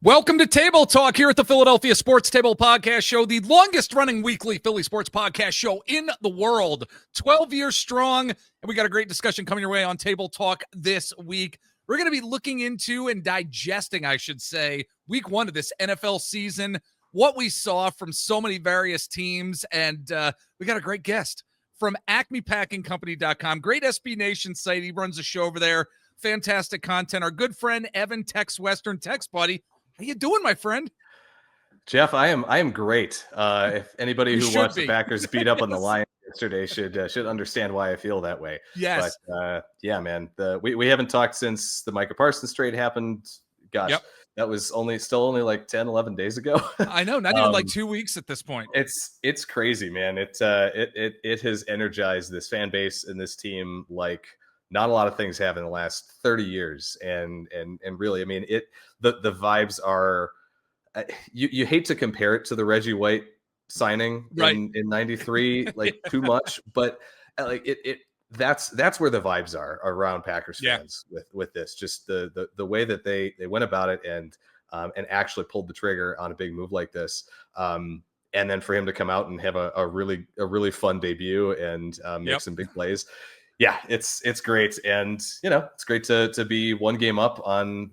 Welcome to Table Talk here at the Philadelphia Sports Table Podcast Show, the longest-running weekly Philly sports podcast show in the world. 12 years strong, and we got a great discussion coming your way on Table Talk this week. We're going to be looking into and digesting, I should say, week one of this NFL season, what we saw from so many various teams, and we got a great guest from AcmePackingCompany.com. Great SB Nation site. He runs a show over there. Fantastic content. Our good friend, Evan Tex Western. Tex, buddy. How you doing, my friend? Jeff, I am great. If anybody who watched the Packers beat up on the Lions yesterday should understand why I feel that way. Yes. But yeah, man, we haven't talked since the Micah Parsons trade happened. Gosh, That was still only like 10, 11 days ago. I know, not even like 2 weeks at this point. It's crazy, man. It has energized this fan base and this team like not a lot of things have in the last 30 years. And really, I mean, the vibes are, you hate to compare it to the Reggie White signing in 93, like too much, but like that's where the vibes are around Packers fans with this, just the way that they went about it and actually pulled the trigger on a big move like this. And then for him to come out and have a really fun debut and make some big plays. Yeah, it's great. And, it's great to be one game up on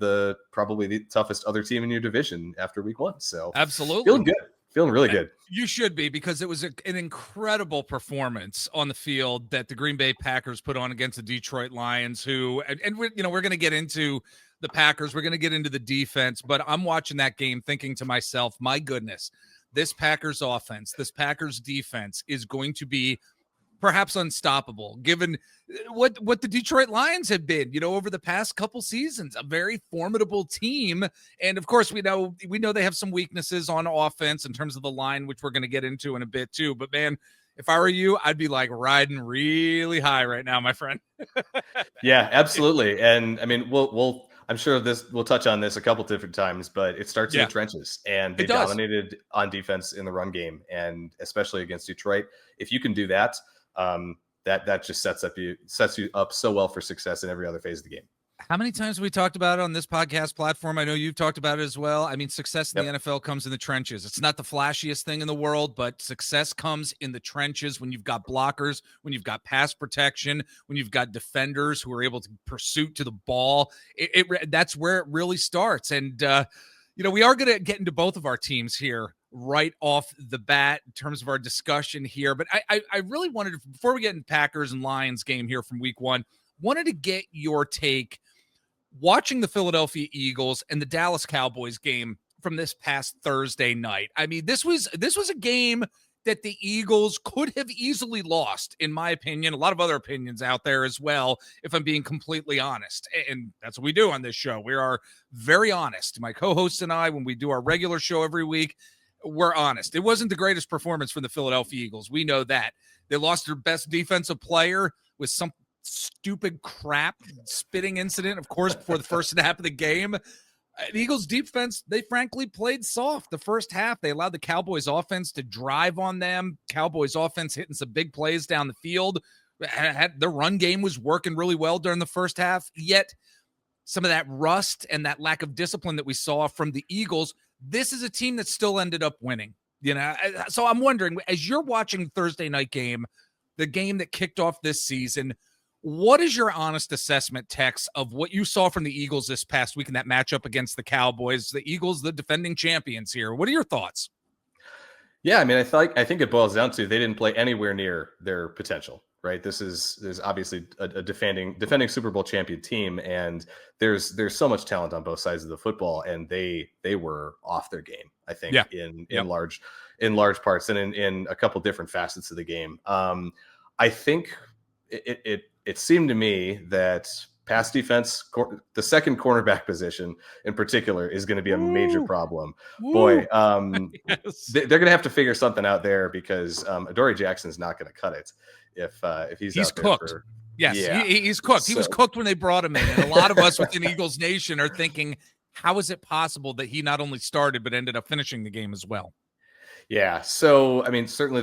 probably the toughest other team in your division after week one. So absolutely feeling good. Feeling really good. You should be, because it was an incredible performance on the field that the Green Bay Packers put on against the Detroit Lions, who, and we're going to get into the Packers. We're going to get into the defense, but I'm watching that game thinking to myself, my goodness, this Packers offense, this Packers defense is going to be perhaps unstoppable, given what the Detroit Lions have been, over the past couple seasons, a very formidable team. And of course, we know they have some weaknesses on offense in terms of the line, which we're going to get into in a bit too. But man, if I were you, I'd be like riding really high right now, my friend. Yeah, absolutely. And I mean, I'm sure we'll touch on this a couple different times, but it starts in the trenches, and they dominated on defense in the run game, and especially against Detroit. If you can do that, that just sets you up so well for success in every other phase of the game. How many times have we talked about it on this podcast platform? I know you've talked about it as well. I mean, success in the NFL comes in the trenches. It's not the flashiest thing in the world, but success comes in the trenches when you've got blockers, when you've got pass protection, when you've got defenders who are able to pursue to the ball. That's where it really starts. And, we are going to get into both of our teams here right off the bat in terms of our discussion here. But I really wanted to, before we get into Packers and Lions game here from week one, wanted to get your take watching the Philadelphia Eagles and the Dallas Cowboys game from this past Thursday night. I mean, this was a game that the Eagles could have easily lost, in my opinion. A lot of other opinions out there as well, if I'm being completely honest. And that's what we do on this show. We are very honest. My co-hosts and I, when we do our regular show every week, we're honest. It wasn't the greatest performance from the Philadelphia Eagles. We know that. They lost their best defensive player with some stupid crap spitting incident, of course, before the first half of the game. The Eagles defense, they frankly played soft the first half. They allowed the Cowboys offense to drive on them. Cowboys offense hitting some big plays down the field. The run game was working really well during the first half, yet some of that rust and that lack of discipline that we saw from the Eagles, this is a team that still ended up winning. So I'm wondering, as you're watching the Thursday night game, the game that kicked off this season, what is your honest assessment, Tex, of what you saw from the Eagles this past week in that matchup against the Cowboys? The Eagles, the defending champions here. What are your thoughts? Yeah, I mean, I think it boils down to they didn't play anywhere near their potential, right? There's obviously a defending Super Bowl champion team, and there's so much talent on both sides of the football, and they were off their game, I think, in large parts and in a couple different facets of the game. I think it seemed to me that pass defense, the second cornerback position in particular, is going to be a major problem. Boy, yes. They're going to have to figure something out there, because Adoree Jackson's not going to cut it if he's out cooked. There yes, yeah. He's cooked. He was cooked when they brought him in. And a lot of us within Eagles Nation are thinking, how is it possible that he not only started but ended up finishing the game as well? Yeah. So, I mean, certainly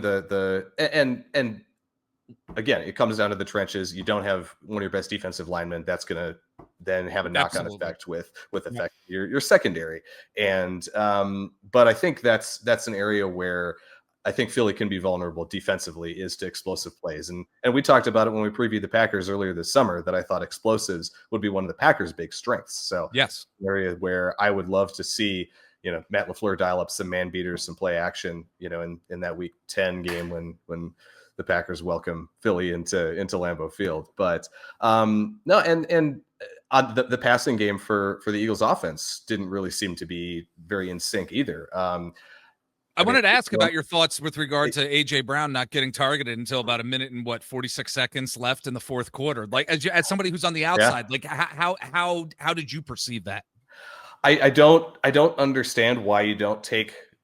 and again, it comes down to the trenches. You don't have one of your best defensive linemen. That's then have a knock-on Absolutely. effect with affect your secondary. And but I think that's an area where I think Philly can be vulnerable defensively is to explosive plays. And we talked about it when we previewed the Packers earlier this summer, that I thought explosives would be one of the Packers' big strengths. So Yes, an area where I would love to see, Matt LaFleur dial up some man beaters, some play action, in that week 10 game when the Packers welcome Philly into Lambeau Field. But no, and the passing game for the Eagles offense didn't really seem to be very in sync either. I wanted to ask about your thoughts with regard to AJ Brown not getting targeted until about a minute and 46 seconds left in the fourth quarter. Like as somebody who's on the outside, like how did you perceive that? I don't understand why you don't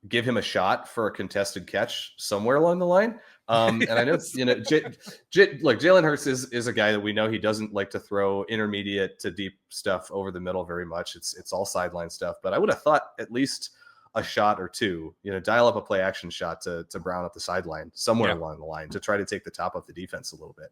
give him a shot for a contested catch somewhere along the line. And I know, look, Jalen Hurts is a guy that we know he doesn't like to throw intermediate to deep stuff over the middle very much. It's all sideline stuff, but I would have thought at least a shot or two, dial up a play action shot to Brown up the sideline somewhere along the line to try to take the top off the defense a little bit.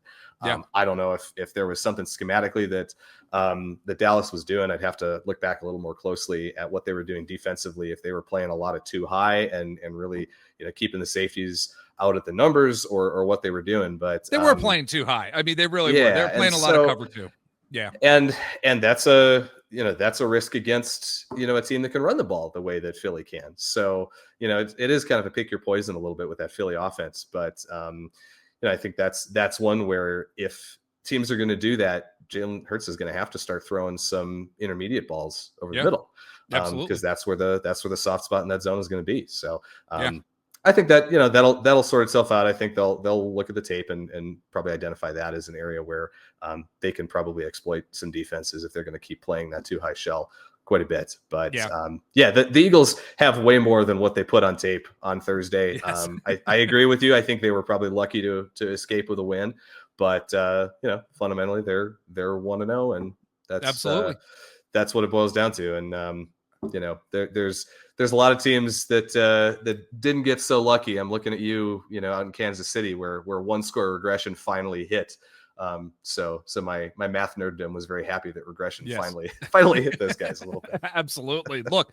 I don't know if there was something schematically that Dallas was doing. I'd have to look back a little more closely at what they were doing defensively, if they were playing a lot of too high and really, keeping the safeties out at the numbers or what they were doing. But they were playing too high. I mean, they really were. They're playing a lot of cover too. Yeah. And that's a risk against, a team that can run the ball the way that Philly can. So, it is kind of a pick your poison a little bit with that Philly offense. But, I think that's one where if teams are going to do that, Jalen Hurts is going to have to start throwing some intermediate balls over the middle. Because that's where the soft spot in that zone is going to be. So, I think that, that'll sort itself out. I think they'll look at the tape and probably identify that as an area where they can probably exploit some defenses if they're going to keep playing that too high shell quite a bit. But the Eagles have way more than what they put on tape on Thursday. Yes. I agree with you. I think they were probably lucky to escape with a win, but fundamentally they're 1-0, and that's absolutely that's what it boils down to. And there's a lot of teams that didn't get so lucky. I'm looking at you, out in Kansas City where one score regression finally hit. So my math nerddom was very happy that regression finally hit those guys a little bit. Absolutely. Look,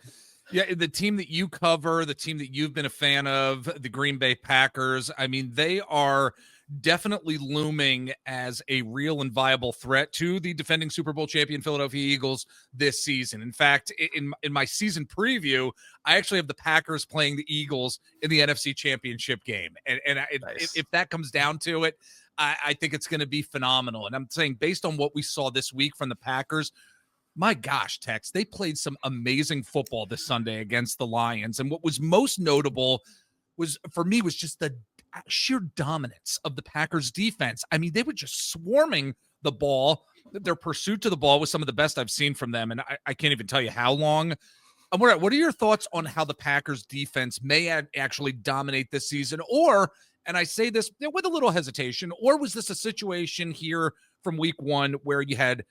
the team that you cover, the team that you've been a fan of, the Green Bay Packers, I mean, they are definitely looming as a real and viable threat to the defending Super Bowl champion Philadelphia Eagles this season. In fact, in my season preview, I actually have the Packers playing the Eagles in the NFC Championship game. And Nice. if that comes down to it, I think it's going to be phenomenal. And I'm saying, based on what we saw this week from the Packers, my gosh, Tex, they played some amazing football this Sunday against the Lions. And what was most notable was just the sheer dominance of the Packers defense. I mean, they were just swarming the ball. Their pursuit to the ball was some of the best I've seen from them. And I can't even tell you how long. What are your thoughts on how the Packers defense may actually dominate this season? Or, and I say this with a little hesitation, or was this a situation here from week one where you had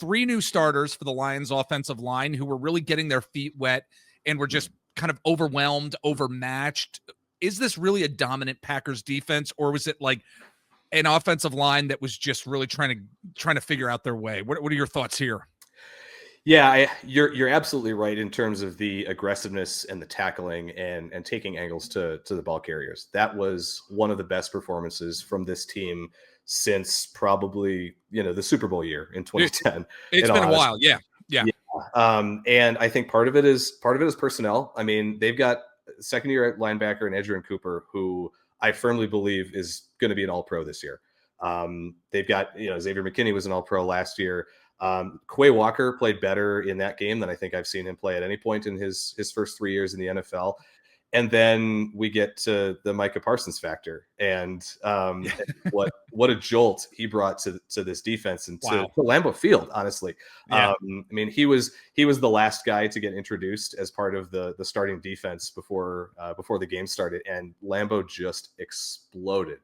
3 new starters for the Lions offensive line who were really getting their feet wet and were just kind of overwhelmed, overmatched? Is this really a dominant Packers defense, or was it like an offensive line that was just really trying to figure out their way? What are your thoughts here? Yeah, you're absolutely right in terms of the aggressiveness and the tackling and taking angles to the ball carriers. That was one of the best performances from this team since probably, the Super Bowl year in 2010. It's been a while. Yeah. And I think part of it is personnel. I mean, they've got second-year linebacker and Edgerrin Cooper, who I firmly believe is going to be an All-Pro this year. They've got, Xavier McKinney was an All-Pro last year. Quay Walker played better in that game than I think I've seen him play at any point in his first 3 years in the NFL. And then we get to the Micah Parsons factor, and what a jolt he brought to this defense and to Lambeau Field. Honestly, I mean, he was the last guy to get introduced as part of the starting defense before the game started, and Lambeau just exploded.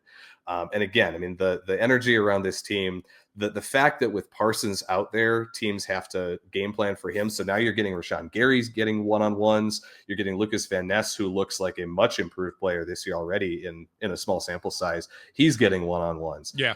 And again, I mean, the energy around this team. The fact that with Parsons out there, teams have to game plan for him. So now you're getting Rashawn Gary's getting one-on-ones. You're getting Lucas Van Ness, who looks like a much improved player this year already in a small sample size. He's getting one-on-ones. Yeah.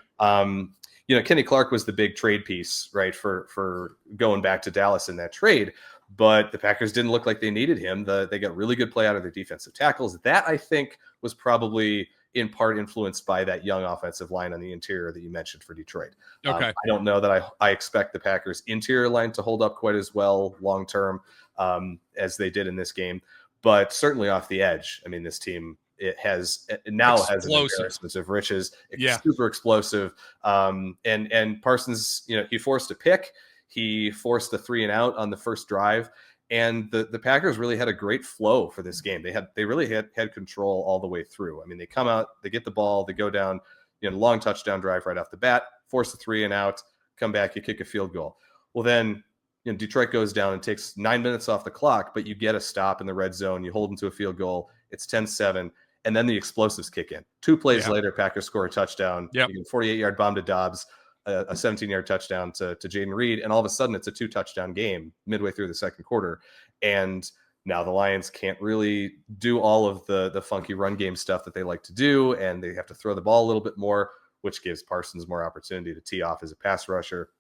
Kenny Clark was the big trade piece, right, for going back to Dallas in that trade. But the Packers didn't look like they needed him. They got really good play out of their defensive tackles. That, I think, was probably in part influenced by that young offensive line on the interior that you mentioned for Detroit. Okay. I don't know that I expect the Packers' interior line to hold up quite as well long term as they did in this game. But certainly off the edge, I mean, this team has an embarrassment of riches. Yeah. Super explosive. And Parsons, he forced a pick. He forced the 3-and-out on the first drive. And the Packers really had a great flow for this game. They really had control all the way through. I mean, they come out, they get the ball, they go down, long touchdown drive right off the bat, force the 3-and-out, come back, you kick a field goal. Well, then Detroit goes down and takes 9 minutes off the clock, but you get a stop in the red zone. You hold them to a field goal. It's 10-7. And then the explosives kick in. 2 plays later, Packers score a touchdown. Yep. 48-yard bomb to Dobbs, a 17-yard touchdown to Jaden Reed. And all of a sudden, it's a 2-touchdown game midway through the second quarter. And now the Lions can't really do all of the funky run game stuff that they like to do. And they have to throw the ball a little bit more, which gives Parsons more opportunity to tee off as a pass rusher.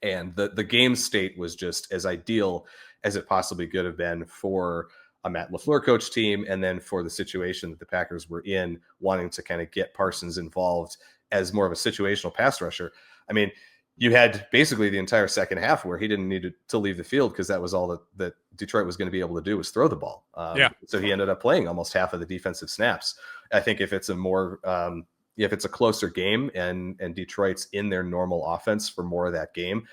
And the game state was just as ideal as it possibly could have been for a Matt LaFleur coach team, and then for the situation that the Packers were in, wanting to kind of get Parsons involved as more of a situational pass rusher. I mean, you had basically the entire second half where he didn't need to leave the field because that was all that Detroit was going to be able to do was throw the ball. So he ended up playing almost half of the defensive snaps. I think if it's a closer game and Detroit's in their normal offense for more of that game,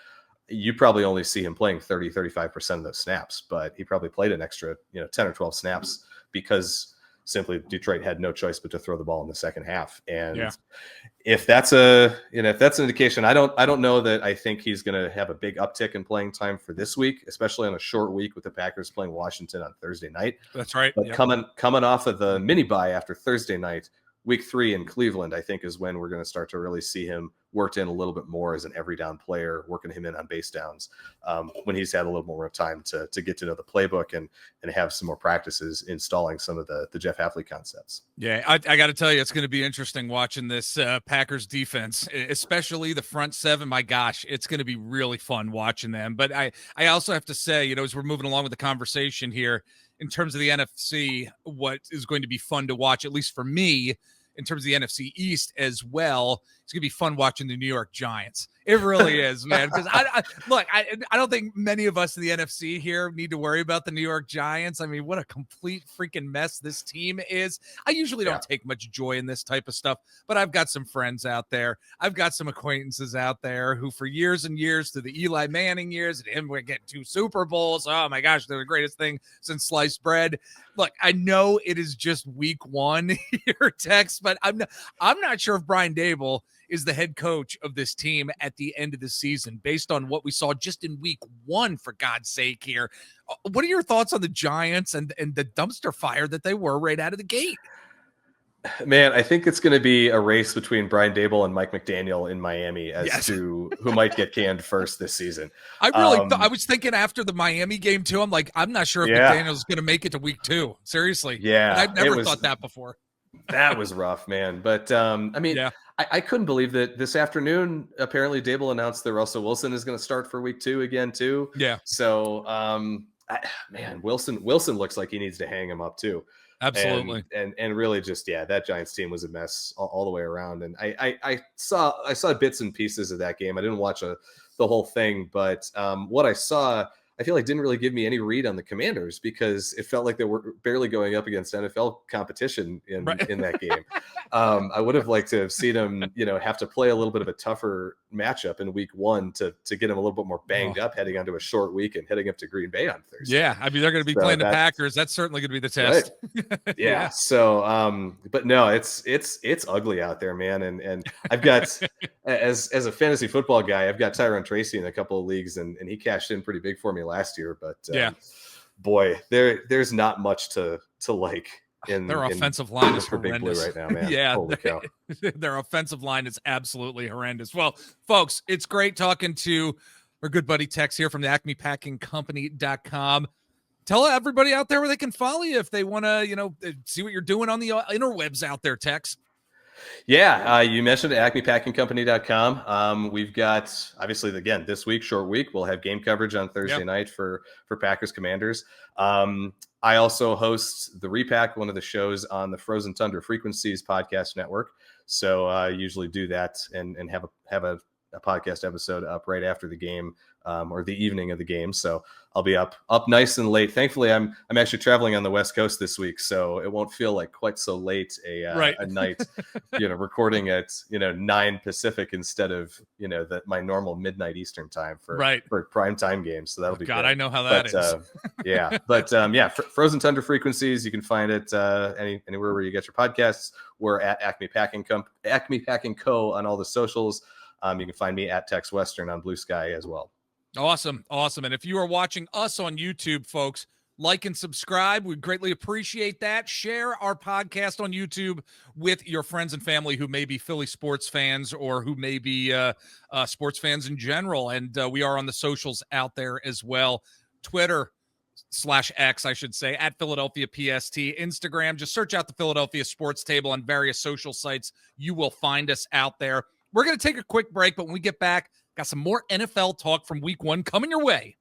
you probably only see him playing 35% of those snaps, but he probably played an extra, 10 or 12 snaps because simply Detroit had no choice but to throw the ball in the second half. And if that's an indication, I don't know that I think he's going to have a big uptick in playing time for this week, especially on a short week with the Packers playing Washington on Thursday night. That's right. But coming off of the mini bye after Thursday night, week 3 in Cleveland, I think is when we're going to start to really see him worked in a little bit more as an every down player, working him in on base downs when he's had a little more time to get to know the playbook and have some more practices installing some of the Jeff Hafley concepts. Yeah, I got to tell you, it's going to be interesting watching this Packers defense, especially the front seven. My gosh, it's going to be really fun watching them. But I also have to say, as we're moving along with the conversation here, in terms of the NFC, what is going to be fun to watch, at least for me, in terms of the NFC East as well, it's going to be fun watching the New York Giants. It really is, man. Because I don't think many of us in the NFC here need to worry about the New York Giants. I mean, what a complete freaking mess this team is. I usually don't take much joy in this type of stuff, but I've got some friends out there. I've got some acquaintances out there who for years and years, through the Eli Manning years, and him getting 2 Super Bowls. Oh my gosh, they're the greatest thing since sliced bread. Look, I know it is just week 1 here, Tex, but I'm not sure if Brian Daboll is the head coach of this team at the end of the season, based on what we saw just in week 1, for God's sake here. What are your thoughts on the Giants and the dumpster fire that they were right out of the gate? Man, I think it's going to be a race between Brian Daboll and Mike McDaniel in Miami as to who might get canned first this season. I was thinking after the Miami game too. I'm like, I'm not sure if McDaniel's going to make it to week 2. Seriously. Yeah. And I've never thought that before. That was rough, man. But I couldn't believe that this afternoon, apparently Daboll announced that Russell Wilson is going to start for week 2 again too. Yeah. So, Wilson looks like he needs to hang him up too. Absolutely. And really just, that Giants team was a mess all the way around. And I saw bits and pieces of that game. I didn't watch the whole thing, but what I saw, I feel like didn't really give me any read on the Commanders, because it felt like they were barely going up against NFL competition in that game. I would have liked to have seen them, have to play a little bit of a tougher matchup in week 1 to get them a little bit more banged up heading onto a short week and heading up to Green Bay on Thursday. Yeah. I mean, they're going to be playing the Packers. That's certainly going to be the test. Right. Yeah. So, but no, it's ugly out there, man. And I've got, as a fantasy football guy, I've got Tyron Tracy in a couple of leagues, and he cashed in pretty big for me last year. But boy, there's not much to like. Their offensive line is for Big Blue horrendous right now, man. Yeah, holy cow. Their offensive line is absolutely horrendous. Well, folks, it's great talking to our good buddy Tex here from the AcmePackingCompany.com. Tell everybody out there where they can follow you if they want to, see what you're doing on the interwebs out there, Tex. Yeah, you mentioned acmepackingcompany.com. We've got, obviously, again, this week, short week, we'll have game coverage on Thursday night for Packers Commanders. I also host The Repack, one of the shows on the Frozen Tundra Frequencies podcast network. So I usually do that and have a podcast episode up right after the game, or the evening of the game. So I'll be up nice and late. Thankfully, I'm actually traveling on the West Coast this week, so it won't feel like quite so late a night, recording at 9 Pacific instead of my normal midnight Eastern time for prime time games. So that'll be God, good. I know how that is. Yeah, but Frozen Tundra Frequencies. You can find it anywhere where you get your podcasts. We're at Acme Packing Co. on all the socials. You can find me at Tex Western on Blue Sky as well. Awesome. And if you are watching us on YouTube, folks, like and subscribe. We'd greatly appreciate that. Share our podcast on YouTube with your friends and family who may be Philly sports fans or who may be sports fans in general. And we are on the socials out there as well. Twitter/X, I should say, at Philadelphia PST. Instagram, just search out the Philadelphia Sports Table on various social sites. You will find us out there. We're going to take a quick break, but when we get back, got some more NFL talk from week 1 coming your way.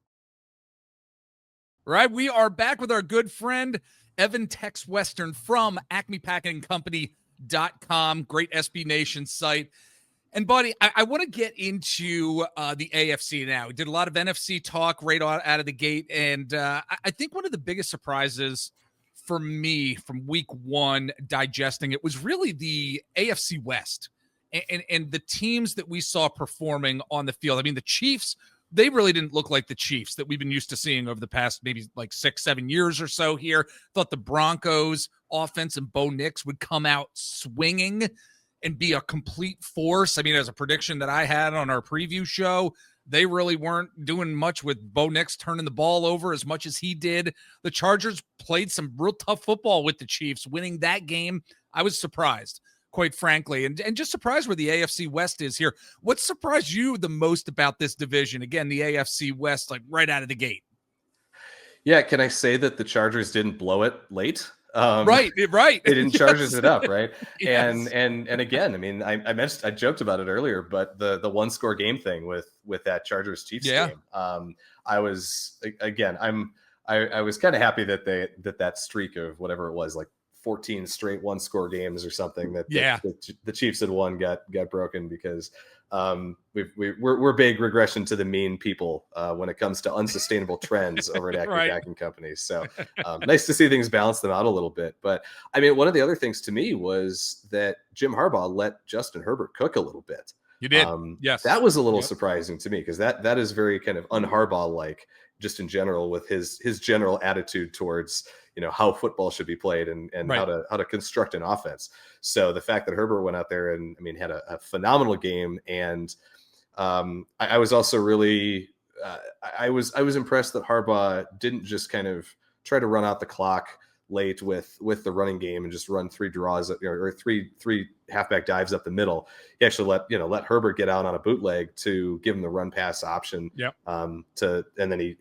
Right, we are back with our good friend, Evan Tex Western from acmepackingcompany.com, great SB Nation site. And, buddy, I want to get into the AFC now. We did a lot of NFC talk right out of the gate, and I think one of the biggest surprises for me from week 1 digesting it was really the AFC West. And the teams that we saw performing on the field. I mean, the Chiefs, they really didn't look like the Chiefs that we've been used to seeing over the past maybe like 6-7 years or so here. Thought the Broncos offense and Bo Nix would come out swinging and be a complete force. I mean, as a prediction that I had on our preview show, they really weren't doing much with Bo Nix turning the ball over as much as he did. The Chargers played some real tough football with the Chiefs, winning that game. I was surprised, quite frankly, and just surprised where the AFC West is here. What surprised you the most about this division? Again, the AFC West, like right out of the gate. Yeah, can I say that the Chargers didn't blow it late? Right. They didn't Chargers Yes. it up, right? Yes. And again, I mean, I joked about it earlier, but the 1-score game thing with that Chargers Chiefs game, I was kind of happy that that streak of whatever it was, like 14 straight 1-score games or something that the Chiefs had won got broken, because we're big regression to the mean people when it comes to unsustainable trends over at Acme Packing Companies. So nice to see things balance them out a little bit. But I mean, one of the other things to me was that Jim Harbaugh let Justin Herbert cook a little bit. You did. Yes. That was a little surprising to me, because that is very kind of un-Harbaugh like, just in general, with his general attitude towards how football should be played and how to construct an offense. So the fact that Herbert went out there and had a phenomenal game, and I was also really I was impressed that Harbaugh didn't just kind of try to run out the clock late with the running game and just run 3 draws or three halfback dives up the middle. He actually let Herbert get out on a bootleg to give him the run pass option. And then he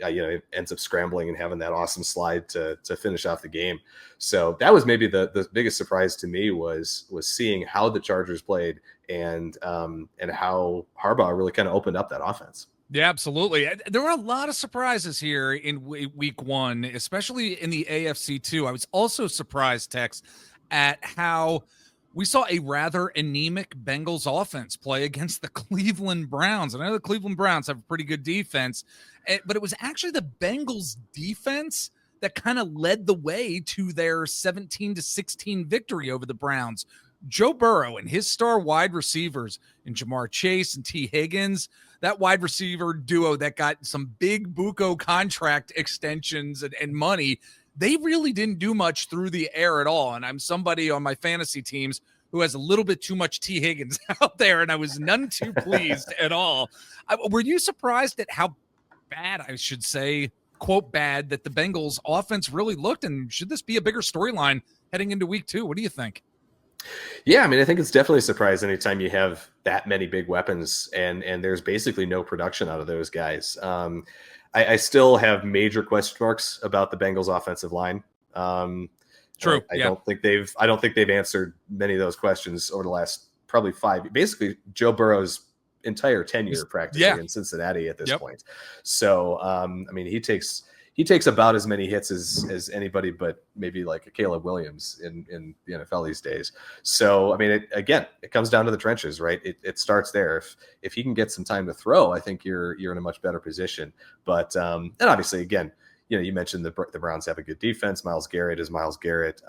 ends up scrambling and having that awesome slide to finish off the game. So that was maybe the biggest surprise to me, was seeing how the Chargers played and how Harbaugh really kind of opened up that offense. Yeah, absolutely. There were a lot of surprises here in week 1, especially in the AFC too. I was also surprised, Tex, at how we saw a rather anemic Bengals offense play against the Cleveland Browns. And I know the Cleveland Browns have a pretty good defense, but it was actually the Bengals defense that kind of led the way to their 17-16 victory over the Browns. Joe Burrow and his star wide receivers in Jamar Chase and T. Higgins, that wide receiver duo that got some big buco contract extensions and money, they really didn't do much through the air at all. And I'm somebody on my fantasy teams who has a little bit too much T. Higgins out there, and I was none too pleased at all. Were you surprised at how bad, I should say, quote bad, that the Bengals offense really looked? And should this be a bigger storyline heading into week 2? What do you think? Yeah, I mean, I think it's definitely a surprise anytime you have that many big weapons and there's basically no production out of those guys. I still have major question marks about the Bengals offensive line. True. I don't think they've answered many of those questions over the last probably basically Joe Burrow's entire tenure practically in Cincinnati at this point. So, I mean, he takes about as many hits as anybody, but maybe like a Caleb Williams in the NFL these days. So, I mean, it comes down to the trenches, right? It starts there. If he can get some time to throw, I think you're in a much better position. But and obviously, again, you mentioned the Browns have a good defense. Myles Garrett is Myles Garrett.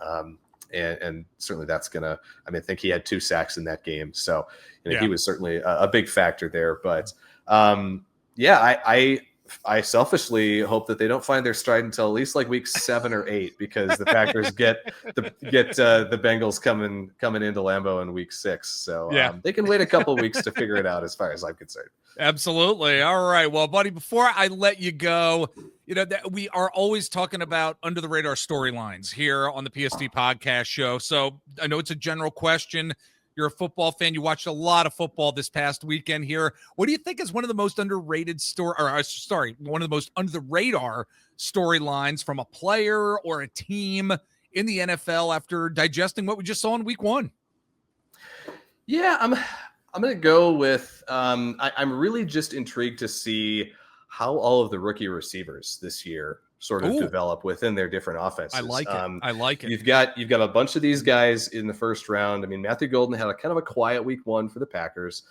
And certainly that's gonna. I mean, I think he had 2 sacks in that game, so he was certainly a big factor there. But I selfishly hope that they don't find their stride until at least like week 7 or 8, because the Packers get the Bengals coming into Lambeau in week 6. So they can wait a couple of weeks to figure it out, as far as I'm concerned. Absolutely. All right. Well, buddy, before I let you go, we are always talking about under the radar storylines here on the PSD podcast show. So I know it's a general question. You're a football fan. You watched a lot of football this past weekend here. What do you think is one of the most underrated one of the most under the radar storylines from a player or a team in the NFL after digesting what we just saw in week 1? Yeah, I'm going to go with I'm really just intrigued to see how all of the rookie receivers this year sort of develop within their different offenses. I like it. You've got a bunch of these guys in the first round. I mean, Matthew Golden had a kind of a quiet week 1 for the Packers.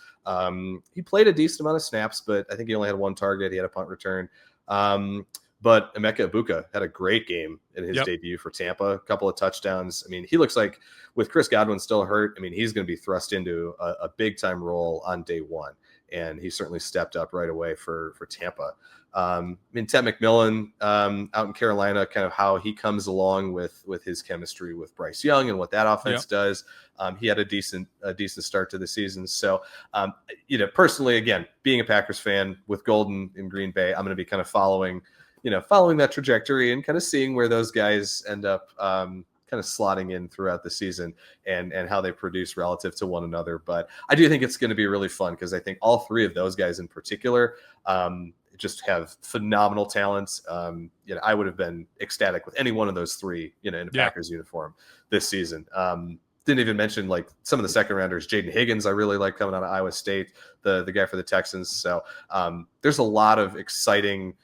He played a decent amount of snaps, but I think he only had 1 target. He had a punt return. But Emeka Egbuka had a great game in his debut for Tampa, a couple of touchdowns. I mean, he looks like, with Chris Godwin still hurt, I mean, he's going to be thrust into a big-time role on day 1, and he certainly stepped up right away for Tampa. I mean, Ted McMillan out in Carolina, kind of how he comes along with his chemistry with Bryce Young and what that offense does. He had a decent start to the season. So, personally, again, being a Packers fan with Golden in Green Bay, I'm going to be kind of following that trajectory and kind of seeing where those guys end up kind of slotting in throughout the season and how they produce relative to one another. But I do think it's going to be really fun, because I think all 3 of those guys in particular just have phenomenal talents. I would have been ecstatic with any one of those 3, in a Packers uniform this season. Didn't even mention like some of the second rounders. Jaden Higgins, I really like, coming out of Iowa State, the guy for the Texans. So there's a lot of exciting,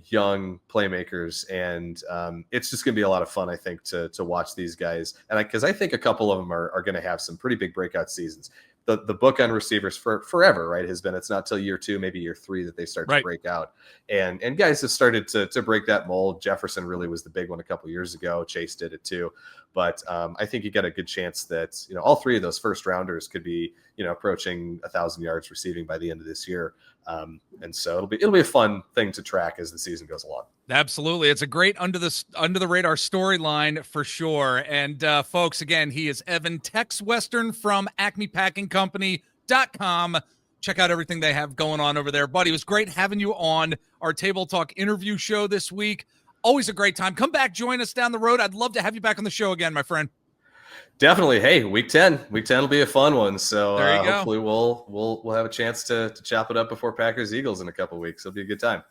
young playmakers, and it's just going to be a lot of fun, I think, to watch these guys. And because I think a couple of them are going to have some pretty big breakout seasons. The book on receivers for forever, right, has been, it's not till year 2, maybe year 3, that they start to break out. And guys have started to break that mold. Jefferson really was the big one a couple years ago. Chase did it too. But I think you got a good chance that, all 3 of those first rounders could be, approaching 1,000 yards receiving by the end of this year. And so it'll be a fun thing to track as the season goes along. Absolutely. It's a great under the radar storyline for sure. And folks, again, he is Evan Tex Western from acmepackingcompany.com. Check out everything they have going on over there. Buddy, it was great having you on our Table Talk interview show this week. Always a great time. Come back, join us down the road. I'd love to have you back on the show again, my friend. Definitely. Hey, week 10 will be a fun one. So there you go. Hopefully we'll have a chance to chop it up before Packers Eagles in a couple of weeks. It'll be a good time.